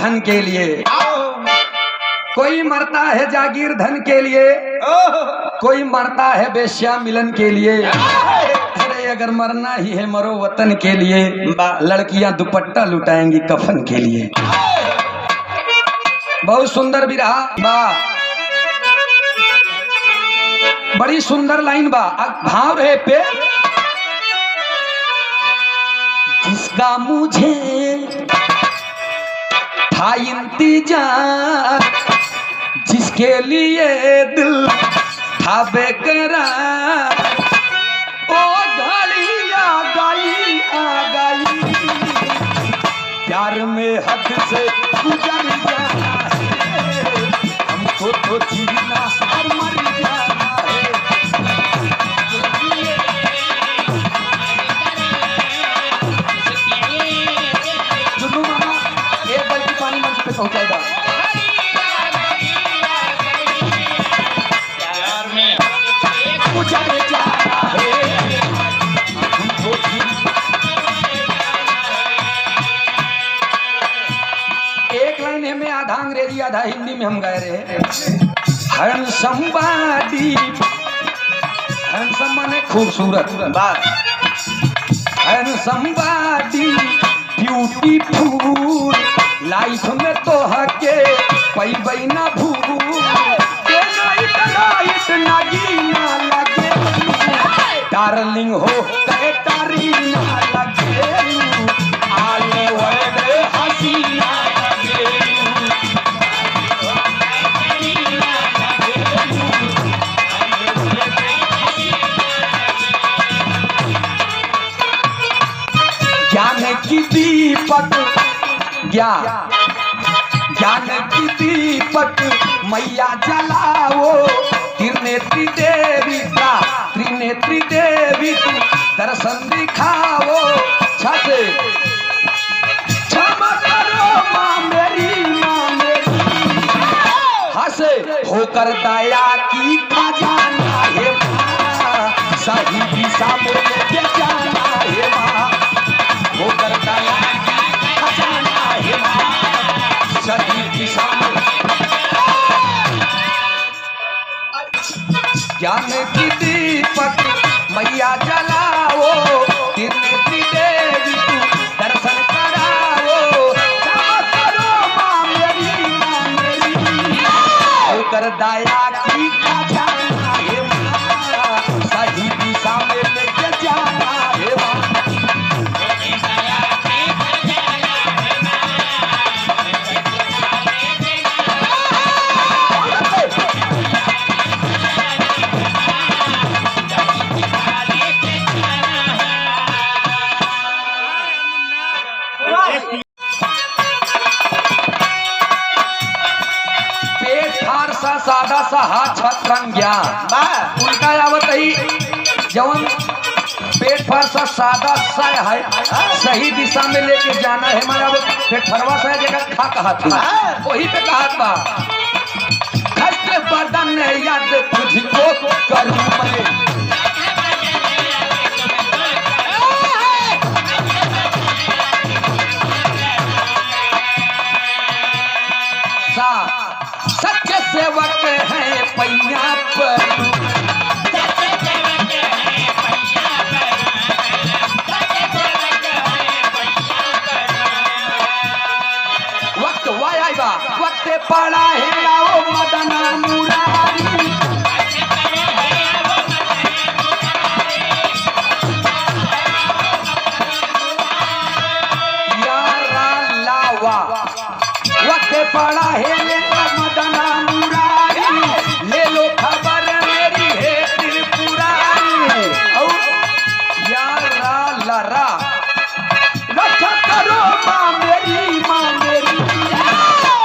धन के लिए, कोई मरता है जागीर धन के लिए, कोई मरता है बेश्या मिलन के लिए। अरे अगर मरना ही है मरो वतन के लिए, लड़कियां दुपट्टा लुटाएंगी कफन के लिए। बहुत सुंदर बिरहा बा, बड़ी सुंदर लाइन बा। भाव है पे जिसका मुझे था इंतजार, जिसके लिए दिल था बेकरार, ओ घड़ी आ गई प्यार में हद से गुजर जाना है, हमको तो जीना और मर जाना है। चुन्नू मामा एक बाल्टी पानी मंच पे पहुंचाएगा। एक लाइन है में आधा अंग्रेजी आधा हिंदी में हम गाए रहे। हैंडसम बॉडी, हैंडसम माने खूबसूरत, हैंडसम बॉडी ब्यूटीफुल, लाइफ में तो हके पैबै ना भूल, नागिना लगे डार्लिंग हो कहे तारी ना लगे, आले वर्ड हसीना लगे, ज्ञान की दीपक ज्ञान की दीपक मैया जलाओ, त्रिनेत्री देवी का त्रिनेत्री देवी की दर्शन दिखाओ, छठे क्षमा करो माँ मेरी हंसे होकर दया की खजाना है माँ, सही दिशा में लेके जाना है माँ, होकर दया की खजाना है माँ, सही दिशा में। ज्ञान की दीपक मैया जलाओ, त्रिनेत्री देवी को दर्शन कराओ, क्षमा करो माँ मेरी होकर दया की खजाना है माँ, सही दिशा में लेके जाना है माँ। सादा सा हाथ छत्रंग ज्ञान उल्टा आवत ही जवन पेट फार सा सादा सा है, सही दिशा में लेके जाना है मारा पेट फरवा सा जगह खा कहा था वही पे कहा बा, खस्ते बदन याद तुझको करूं मैं, सच्चे सेवक है पैया पर, वक्त वाया वक्त पड़ा है आओ मदना मुरारी, यारा लावा वक्त पड़ा है मदना मुरारी, ले लो खबर मेरी है त्रिपुरारी, और यारा लरा रक्षा करो माँ मेरी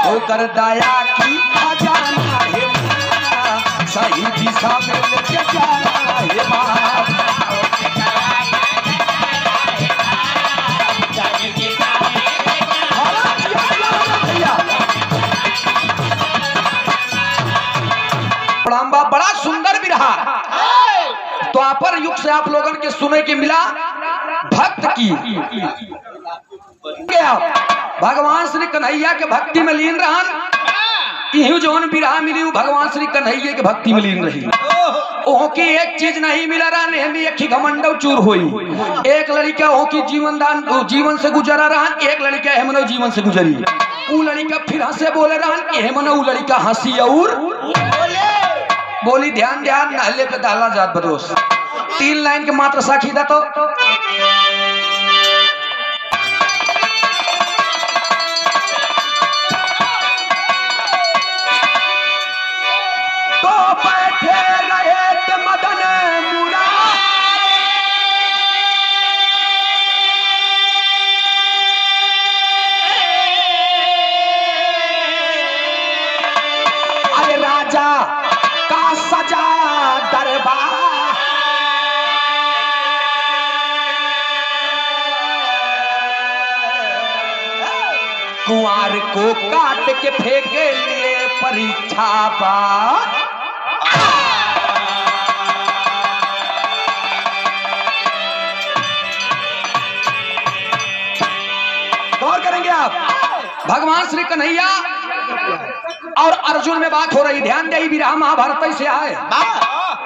होकर दया की खजाना है माँ, सही दिशा में लेके जाना है माँ। बड़ा सुंदर बिरहा द्वापर युग से आप लोगों के सुने के मिला भक्त की गया भगवान श्री कन्हैया के भक्ति में लीन रहन। इहू जौन बिरहा मिली भगवान श्री कन्हैया के भक्ति में लीन रही। ओहो की एक चीज नहीं मिला रहा, नेहमी एक ही घमंडव चूर हुई। एक लड़का ओहो की जीवन से गुजरा रहा, एक लड़का हेमनो जीवन से गुजरी। उ लड़का फिर हंसे बोले रहा, हेमनो उ लड़का हंसी और बोली ध्यान ध्यान नहले पे डाला जात बदोस। 3 लाइन के मात्र साखी दा तो बैठे रहे ते मदन मुरारी, अरे राजा का सजा दरबार, कुंवर को काट के फेंके लिए परीक्षा पर। गौर करेंगे आप, भगवान श्री कन्हैया और अर्जुन में बात हो रही। ध्यान दे, विरहा महाभारत से आए।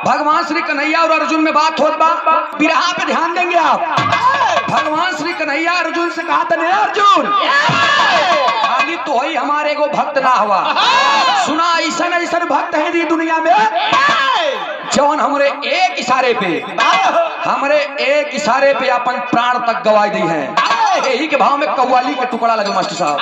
भगवान श्री कन्हैया और अर्जुन में बात हो, विरहा पे ध्यान देंगे आप। भगवान श्री कन्हैया अर्जुन से कहा था, अर्जुन खाली तो ही हमारे को भक्त ना हुआ, सुना ऐसा ऐसा भक्त है दी दुनिया में जौन हमरे एक इशारे पे अपन प्राण तक गवाई दी है। यही के भाव में कव्वाली के टुकड़ा लगे मास्टर साहब।